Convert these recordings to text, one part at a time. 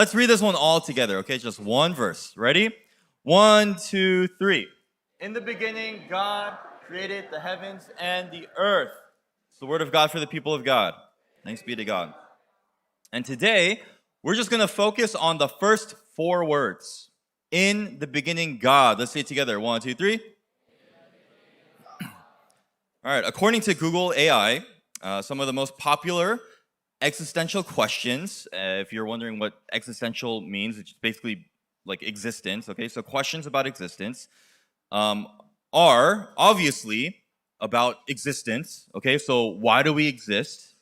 Let's read this one all together, okay? Just one verse. Ready? 1, 2, 3. In the beginning, God created the heavens and the earth. It's the word of God for the people of God. Thanks be to God. And today, we're just going to focus on the first 4 words. In the beginning, God. Let's say it together. 1, 2, 3. All right. According to Google AI, some of the most popular existential questions, if you're wondering what existential means, it's basically like existence, okay? So questions about existence are obviously about existence, okay? So why do we exist?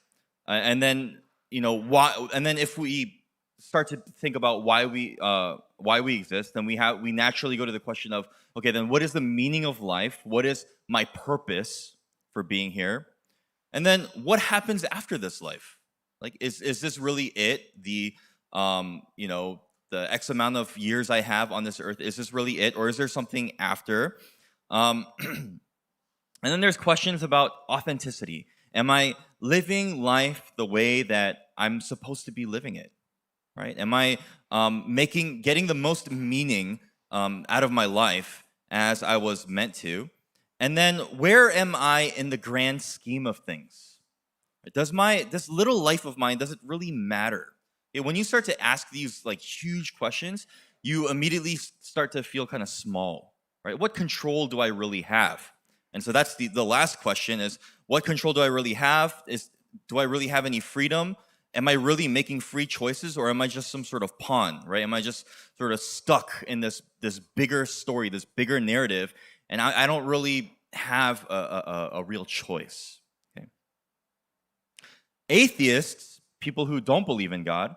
And then, why? And then if we start to think about why we exist, then we naturally go to the question of, okay, then what is the meaning of life? What is my purpose for being here? And then what happens after this life? Like, is this really it? The the X amount of years I have on this earth, is this really it? Or is there something after? And then there's questions about authenticity. Am I living life the way that I'm supposed to be living it? Right? Am I getting the most meaning out of my life as I was meant to? And then where am I in the grand scheme of things? Does this little life of mine, does it really matter? Okay, when you start to ask these like huge questions, you immediately start to feel kind of small, right? What control do I really have? And so that's the last question is, what control do I really have? Do I really have any freedom? Am I really making free choices, or am I just some sort of pawn, right? Am I just sort of stuck in this bigger story, this bigger narrative, and I don't really have a real choice? Atheists, people who don't believe in God,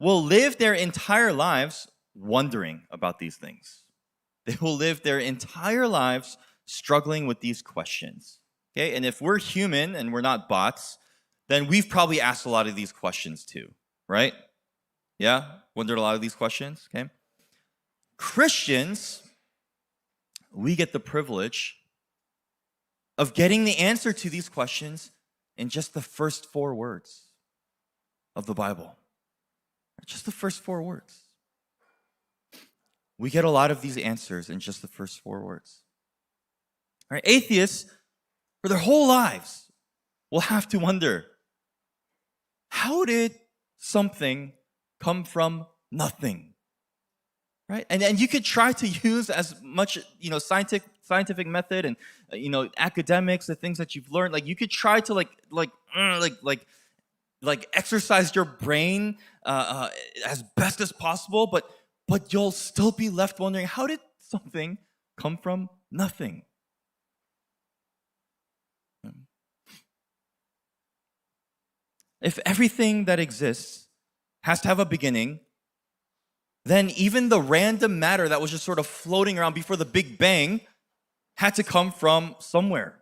will live their entire lives wondering about these things. They will live their entire lives struggling with these questions. Okay? And if we're human and we're not bots, then we've probably asked a lot of these questions too, right? Yeah? Wondered a lot of these questions, okay? Christians, we get the privilege of getting the answer to these questions in just the first 4 words of the Bible. Just the first 4 words. We get a lot of these answers in just the first 4 words. All right, atheists, for their whole lives, will have to wonder, how did something come from nothing? Right? And you could try to use as much, scientific method and academics, the things that you've learned. Like you could try to like exercise your brain as best as possible, but you'll still be left wondering, how did something come from nothing? If everything that exists has to have a beginning, then even the random matter that was just sort of floating around before the Big Bang had to come from somewhere,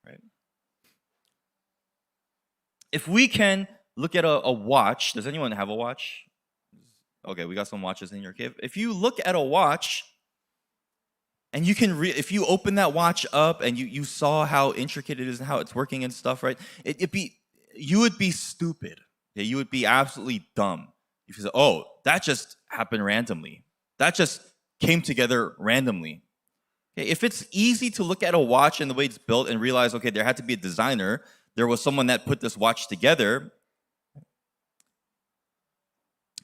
right? If we can look at a watch, does anyone have a watch? Okay, we got some watches in here. Okay, if you look at a watch, and you can if you open that watch up and you saw how intricate it is and how it's working and stuff, right? You would be stupid. Okay? You would be absolutely dumb. You say, oh, that just happened randomly. That just came together randomly. Okay, if it's easy to look at a watch and the way it's built and realize, okay, there had to be a designer, there was someone that put this watch together,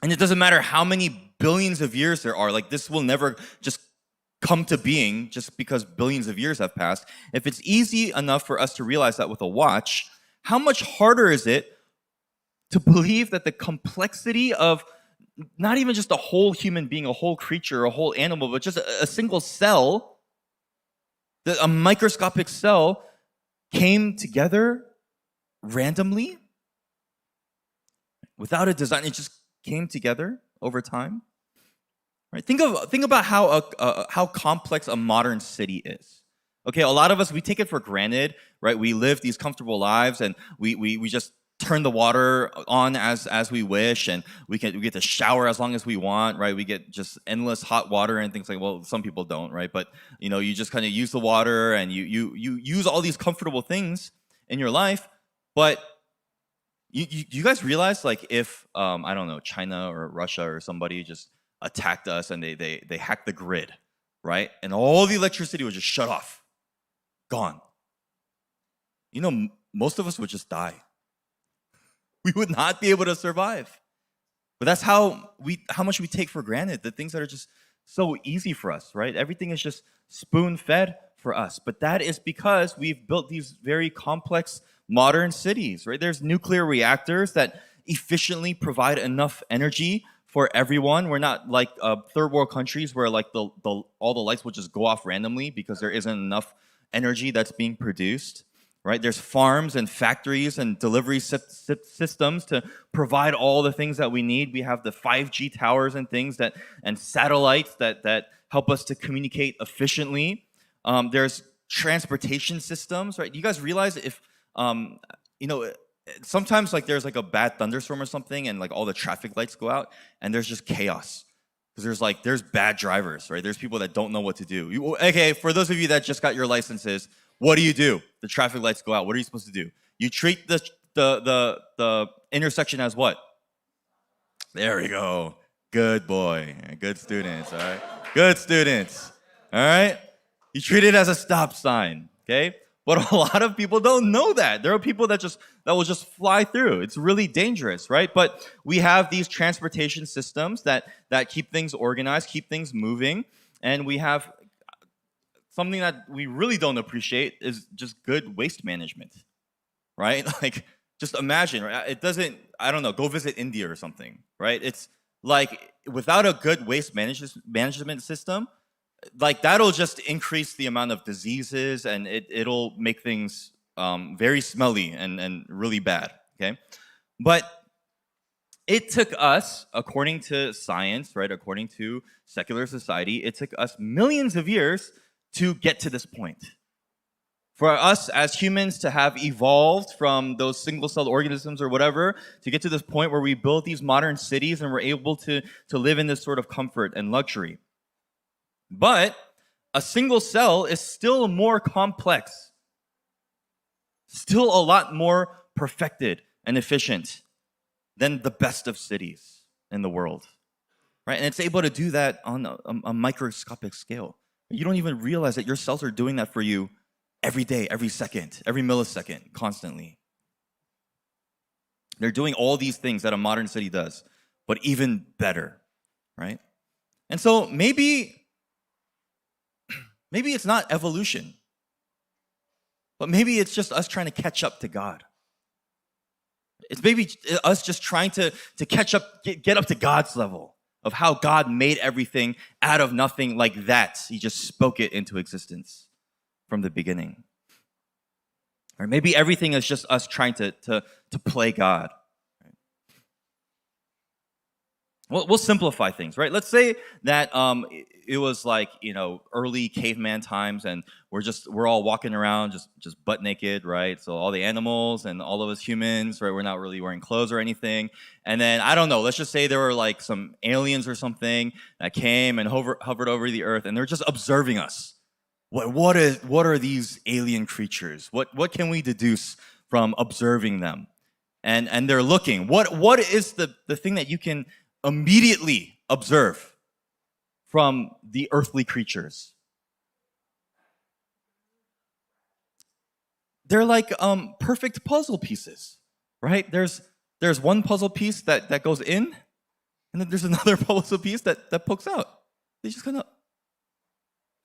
and it doesn't matter how many billions of years there are, like this will never just come to being just because billions of years have passed. If it's easy enough for us to realize that with a watch, how much harder is it to believe that the complexity of not even just a whole human being, a whole creature, a whole animal, but just a single cell, a microscopic cell, came together randomly without a design? It just came together over time. Right? Think about how complex a modern city is. Okay, a lot of us, we take it for granted, right? We live these comfortable lives, and we just turn the water on as we wish, and we get to shower as long as we want, right? We get just endless hot water and things like, well, some people don't, right? But you just kind of use the water, and you use all these comfortable things in your life. But You guys realize, like, if I don't know, China or Russia or somebody just attacked us and they hacked the grid, right? And all the electricity would just shut off, gone. Most of us would just die. We would not be able to survive. But that's how much we take for granted the things that are just so easy for us, right? Everything is just spoon-fed for us. But that is because we've built these very complex modern cities, right? There's nuclear reactors that efficiently provide enough energy for everyone. We're not like third world countries where like all the lights will just go off randomly because there isn't enough energy that's being produced. Right? There's farms and factories and delivery systems to provide all the things that we need. We have the 5G towers and things and satellites that help us to communicate efficiently. There's transportation systems, right? You guys realize if sometimes like there's like a bad thunderstorm or something and like all the traffic lights go out and there's just chaos because there's bad drivers, right? There's people that don't know what to do. Okay, for those of you that just got your licenses, what do? The traffic lights go out. What are you supposed to do? You treat the intersection as what? There we go. Good boy. Good students, all right? Good students, all right? You treat it as a stop sign, okay? But a lot of people don't know that. There are people that will just fly through. It's really dangerous, right? But we have these transportation systems that keep things organized, keep things moving, and we have something that we really don't appreciate is just good waste management, right? Like, just imagine, right? It doesn't, I don't know, go visit India or something, right? It's like, without a good waste management system, like that'll just increase the amount of diseases and it'll make things very smelly and really bad, okay? But it took us, according to science, right, according to secular society, it took us millions of years to get to this point. For us as humans to have evolved from those single-celled organisms or whatever, to get to this point where we built these modern cities and we're able to live in this sort of comfort and luxury. But a single cell is still more complex, still a lot more perfected and efficient than the best of cities in the world, right? And it's able to do that on a microscopic scale. You don't even realize that your cells are doing that for you every day, every second, every millisecond, constantly. They're doing all these things that a modern city does, but even better, right? And so maybe it's not evolution, but maybe it's just us trying to catch up to God. It's maybe us just trying to catch up, get up to God's level of how God made everything out of nothing like that. He just spoke it into existence from the beginning. Or maybe everything is just us trying to play God. We'll simplify things, right? Let's say that it was like, early caveman times and we're all walking around just butt naked, right? So all the animals and all of us humans, right? We're not really wearing clothes or anything. And then, I don't know, let's just say there were like some aliens or something that came and hovered over the earth and they're just observing us. What are these alien creatures? What can we deduce from observing them? And they're looking. What is the thing that you can immediately observe from the earthly creatures? They're like perfect puzzle pieces, right? There's one puzzle piece that goes in, and then there's another puzzle piece that pokes out. They just kind of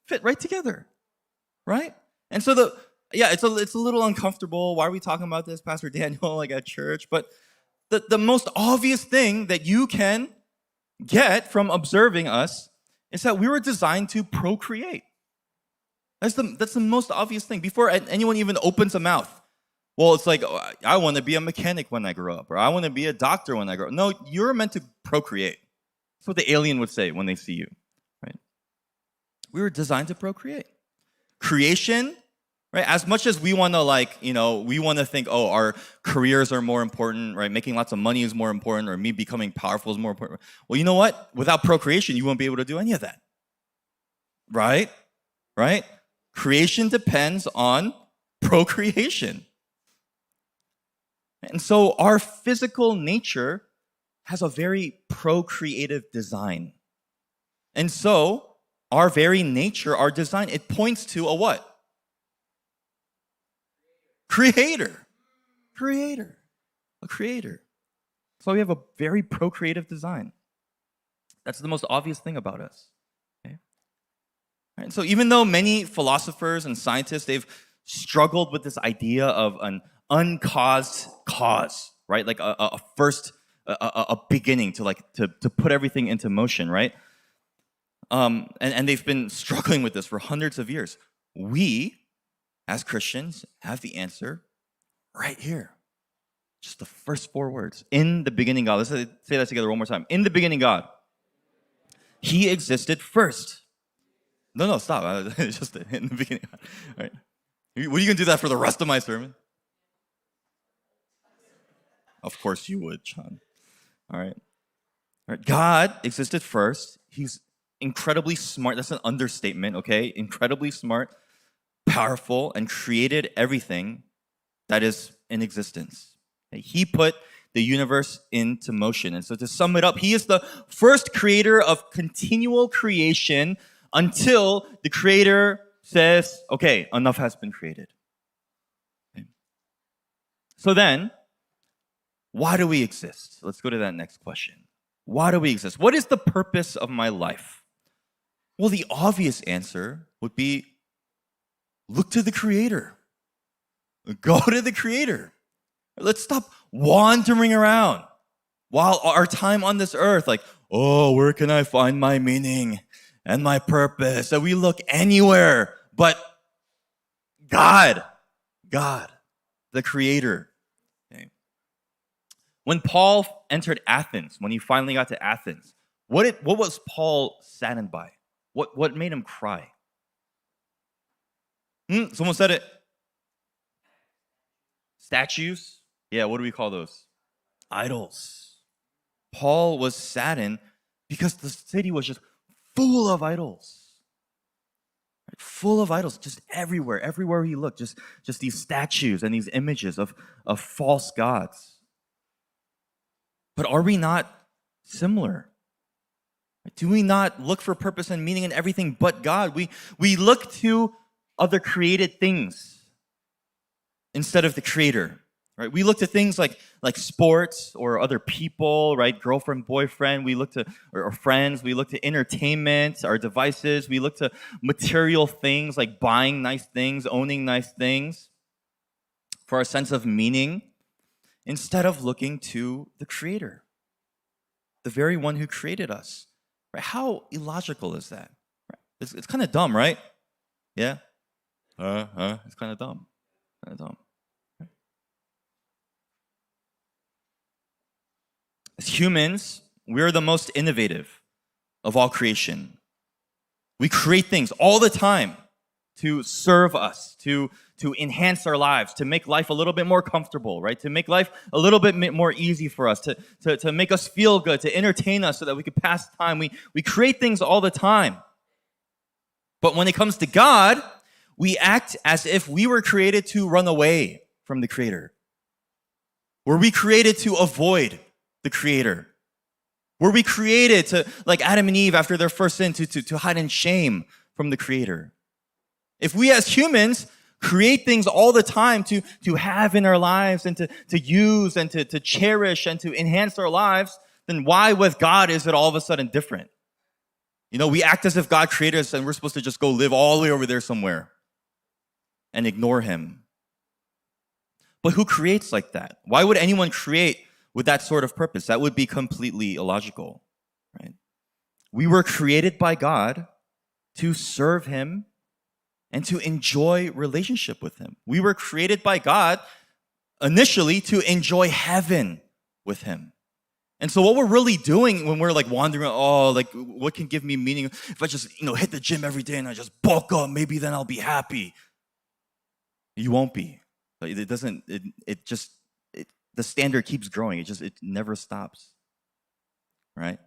fit right together, right? And so it's a little uncomfortable. Why are we talking about this, Pastor Daniel, like at church? But the most obvious thing that you can get from observing us is that we were designed to procreate. That's the most obvious thing. Before anyone even opens a mouth, well, it's like, oh, I want to be a mechanic when I grow up, or I want to be a doctor when I grow up. No, you're meant to procreate. That's what the alien would say when they see you, right? We were designed to procreate. Creation, right? As much as we want to we want to think, oh, our careers are more important, right? Making lots of money is more important, or me becoming powerful is more important. Well, you know what? Without procreation, you won't be able to do any of that, right? Right? Creation depends on procreation. And so our physical nature has a very procreative design. And so our very nature, our design, it points to a what? Creator. Creator. A creator. So we have a very procreative design. That's the most obvious thing about us. Okay? Right? So even though many philosophers and scientists, they've struggled with this idea of an uncaused cause, right? Like a first, a beginning to put everything into motion, right? And they've been struggling with this for hundreds of years. We, as Christians, have the answer right here. Just the first four words. In the beginning, God. Let's say that together one more time. In the beginning, God. He existed first. No, stop. Just in the beginning. All right. What are you going to do that for the rest of my sermon? Of course you would, John. All right. All right. God existed first. He's incredibly smart. That's an understatement, okay? Incredibly smart, powerful, and created everything that is in existence. He put the universe into motion. And so to sum it up, he is the first creator of continual creation until the creator says, okay, enough has been created. Okay. So then, why do we exist? Let's go to that next question. Why do we exist? What is the purpose of my life? Well, the obvious answer would be look to the creator. Go to the creator. Let's stop wandering around while our time on this earth, like, oh, where can I find my meaning and my purpose? So we look anywhere but God, the creator. Okay. When Paul entered Athens, when he finally got to Athens, what was Paul saddened by? What made him cry? Someone said it. Statues? Yeah, what do we call those? Idols. Paul was saddened because the city was just full of idols. Right? Full of idols, just everywhere he looked, just these statues and these images of false gods. But are we not similar? Do we not look for purpose and meaning in everything but God? We look to other created things instead of the creator. Right? We look to things like sports or other people, right? Girlfriend, boyfriend. We look to or friends. We look to entertainment, our devices. We look to material things like buying nice things, owning nice things for our sense of meaning, instead of looking to the Creator, the very one who created us. Right? How illogical is that? Right? It's kind of dumb, right? Yeah. It's kind of dumb. As humans, we're the most innovative of all creation. We create things all the time to serve us, to enhance our lives, to make life a little bit more comfortable, right? To make life a little bit more easy for us, to make us feel good, to entertain us so that we could pass time. We create things all the time. But when it comes to God, we act as if we were created to run away from the Creator. Were we created to avoid the Creator? Were we created to, like Adam and Eve after their first sin, to hide in shame from the Creator? If we as humans create things all the time to have in our lives and to use and to cherish and to enhance our lives, then why with God is it all of a sudden different? You know, we act as if God created us and we're supposed to just go live all the way over there somewhere and ignore Him. But who creates like that? Why would anyone create with that sort of purpose? That would be completely illogical, right? We were created by God to serve Him and to enjoy relationship with Him. We were created by God initially to enjoy heaven with Him. And so what we're really doing when we're like wandering, what can give me meaning? If I just, hit the gym every day and I just bulk up, maybe then I'll be happy. You won't be. The standard keeps growing. It never stops. Right?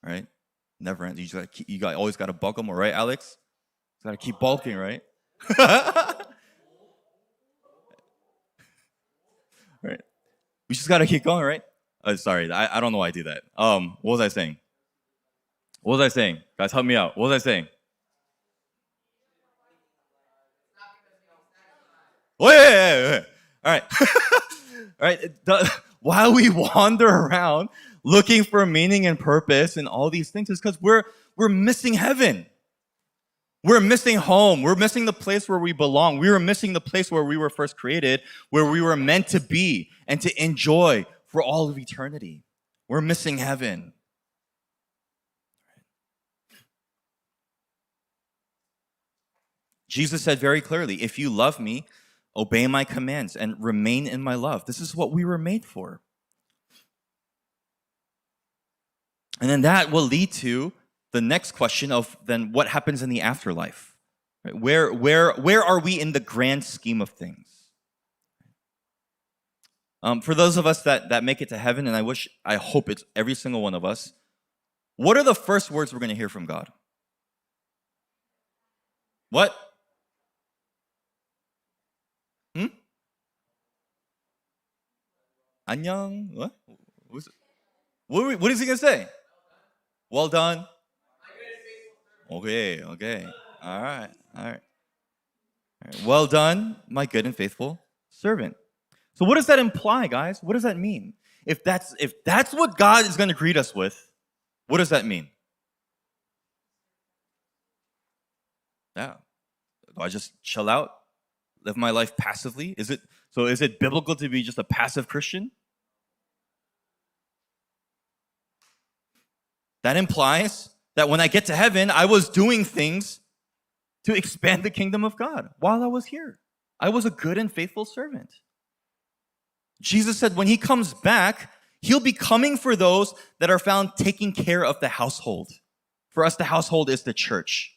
Right? Never ends. You always got to bulk them, right, Alex? You got to keep bulking, right? We just gotta keep going, right? Sorry, I don't know why I do that. What was I saying? What was I saying? Guys, help me out. What was I saying? Oh, yeah. All right. All right. While we wander around looking for meaning and purpose and all these things, is because we're missing heaven. We're missing home. We're missing the place where we belong. We were missing the place where we were first created, where we were meant to be and to enjoy for all of eternity. We're missing heaven. Jesus said very clearly, if you love me, obey my commands and remain in my love. This is what we were made for. And then that will lead to the next question of then what happens in the afterlife? Right? Where are we in the grand scheme of things? For those of us that make it to heaven, and I hope it's every single one of us, what are the first words we're going to hear from God? What? 안녕? What? What is he going to say? Well done. Okay. All right. Well done, my good and faithful servant. So what does that imply, guys? What does that mean? If that's what God is going to greet us with, what does that mean? Yeah. Do I just chill out, live my life passively? Is it biblical to be just a passive Christian? That implies that when I get to heaven, I was doing things to expand the kingdom of God while I was here. I was a good and faithful servant. Jesus said when he comes back, he'll be coming for those that are found taking care of the household. For us, the household is the church.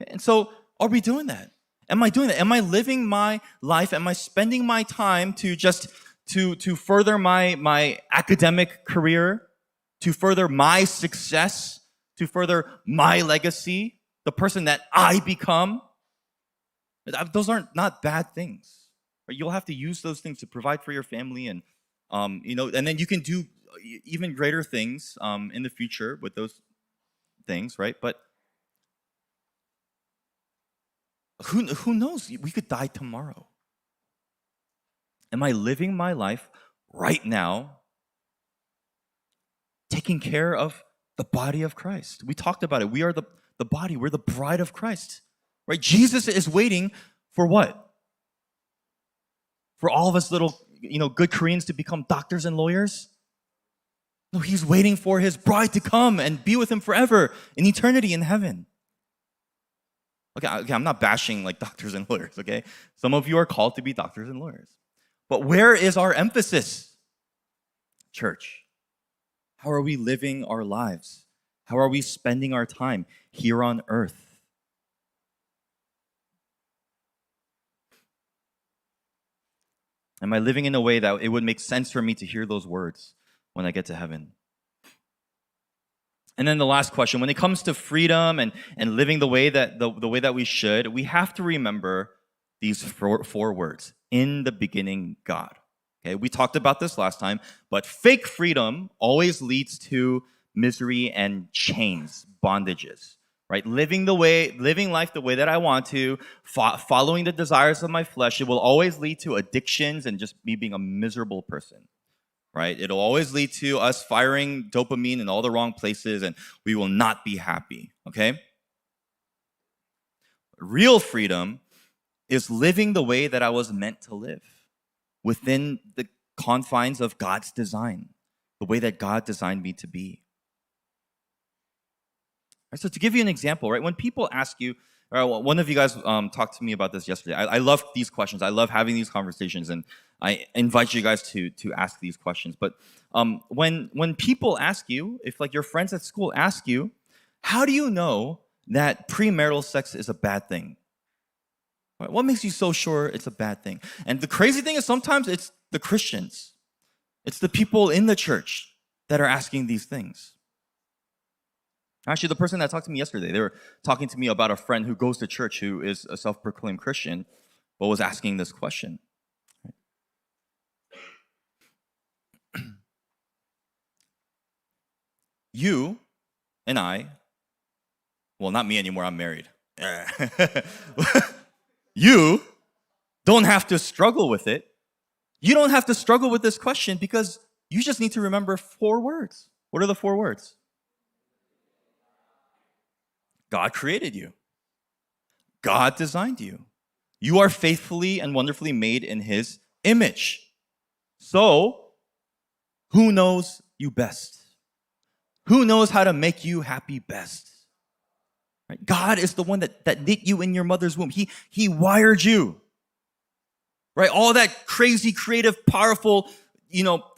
And so, are we doing that? Am I doing that? Am I living my life? Am I spending my time to just to further my academic career, to further my success, to further my legacy, the person that I become? Those aren't not bad things. You'll have to use those things to provide for your family, and and then you can do even greater things in the future with those things, right? But who knows? We could die tomorrow. Am I living my life right now taking care of the body of Christ? We talked about it. We are the body. We're the bride of Christ, right? Jesus is waiting for what? For all of us little, good Koreans to become doctors and lawyers? No, he's waiting for his bride to come and be with him forever in eternity in heaven. Okay, I'm not bashing like doctors and lawyers, okay? Some of you are called to be doctors and lawyers. But where is our emphasis, church? How are we living our lives? How are we spending our time here on earth? Am I living in a way that it would make sense for me to hear those words when I get to heaven? And then the last question, when it comes to freedom and living the way that the way that we should, we have to remember these four words. In the beginning, God. Okay, we talked about this last time, but fake freedom always leads to misery and chains, bondages. Right? Living life the way that I want to, following the desires of my flesh, it will always lead to addictions and just me being a miserable person. Right? It'll always lead to us firing dopamine in all the wrong places, and we will not be happy. Okay? Real freedom is living the way that I was meant to live, within the confines of God's design, the way that God designed me to be. So to give you an example, right, when people ask you, one of you guys talked to me about this yesterday. I love these questions. I love having these conversations, and I invite you guys to ask these questions. But when people ask you, if like your friends at school ask you, how do you know that premarital sex is a bad thing? Right, what makes you so sure it's a bad thing? And the crazy thing is sometimes it's the Christians. It's the people in the church that are asking these things. Actually, the person that talked to me yesterday, they were talking to me about a friend who goes to church who is a self-proclaimed Christian, but was asking this question. you and I, well, not me anymore, I'm married. You don't have to struggle with it. You don't have to struggle with this question because you just need to remember 4 words. What are the 4 words? God created you. God designed you. You are faithfully and wonderfully made in His image. So, who knows you best? Who knows how to make you happy best? Right? God is the one that knit you in your mother's womb. He wired you. Right? All that crazy, creative, powerful,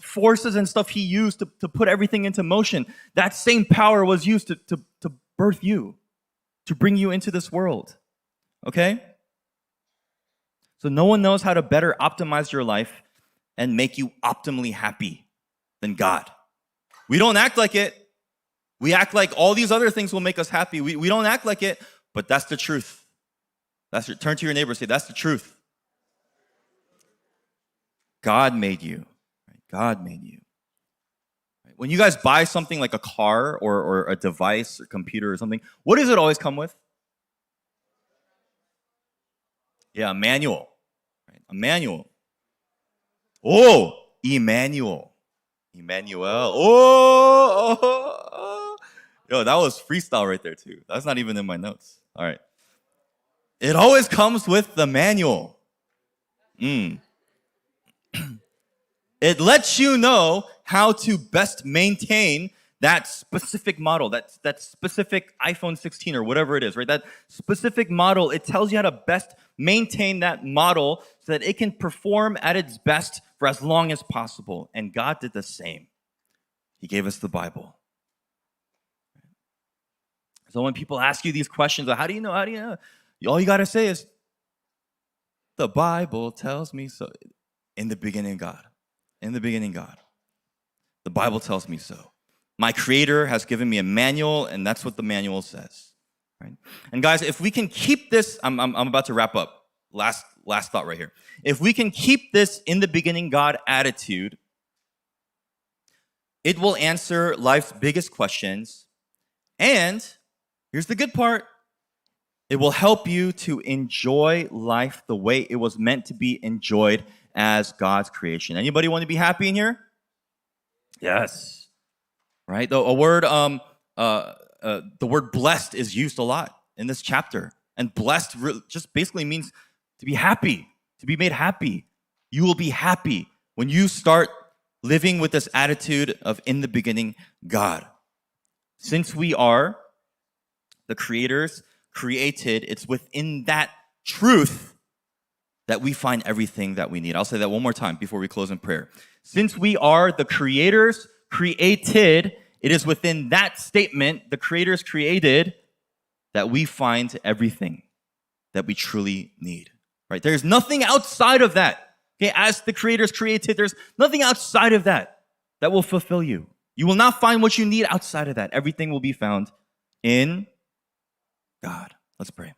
forces and stuff He used to put everything into motion. That same power was used to birth you, to bring you into this world. Okay? So no one knows how to better optimize your life and make you optimally happy than God. We don't act like it. We act like all these other things will make us happy. We don't act like it, but that's the truth. Turn to your neighbor and say, that's the truth. God made you. Right? God made you. Right? When you guys buy something like a car or a device or computer or something, what does it always come with? Yeah, a manual. Right? A manual. Oh, Emmanuel. Emmanuel. Oh. Yo, that was freestyle right there too. That's not even in my notes. All right. It always comes with the manual. It lets you know how to best maintain that specific model, that specific iPhone 16 or whatever it is, right? That specific model, it tells you how to best maintain that model so that it can perform at its best for as long as possible. And God did the same. He gave us the Bible. So when people ask you these questions, how do you know? How do you know? All you got to say is, the Bible tells me so. In the beginning, God. In the beginning, God. The Bible tells me so. My Creator has given me a manual, and that's what the manual says. Right? And guys, if we can keep this, I'm about to wrap up. Last thought right here. If we can keep this in the beginning God attitude, it will answer life's biggest questions. And here's the good part. It will help you to enjoy life the way it was meant to be enjoyed as God's creation. Anybody want to be happy in here? Yes. Right? The word blessed is used a lot in this chapter. And blessed just basically means to be happy, to be made happy. You will be happy when you start living with this attitude of in the beginning, God. Since we are the creators, created, it's within that truth that we find everything that we need. I'll say that one more time before we close in prayer. Since we are the creators, created, it is within that statement, the creators created, that we find everything that we truly need. Right? There's nothing outside of that. Okay, as the creators created, there's nothing outside of that that will fulfill you. You will not find what you need outside of that. Everything will be found in God. Let's pray.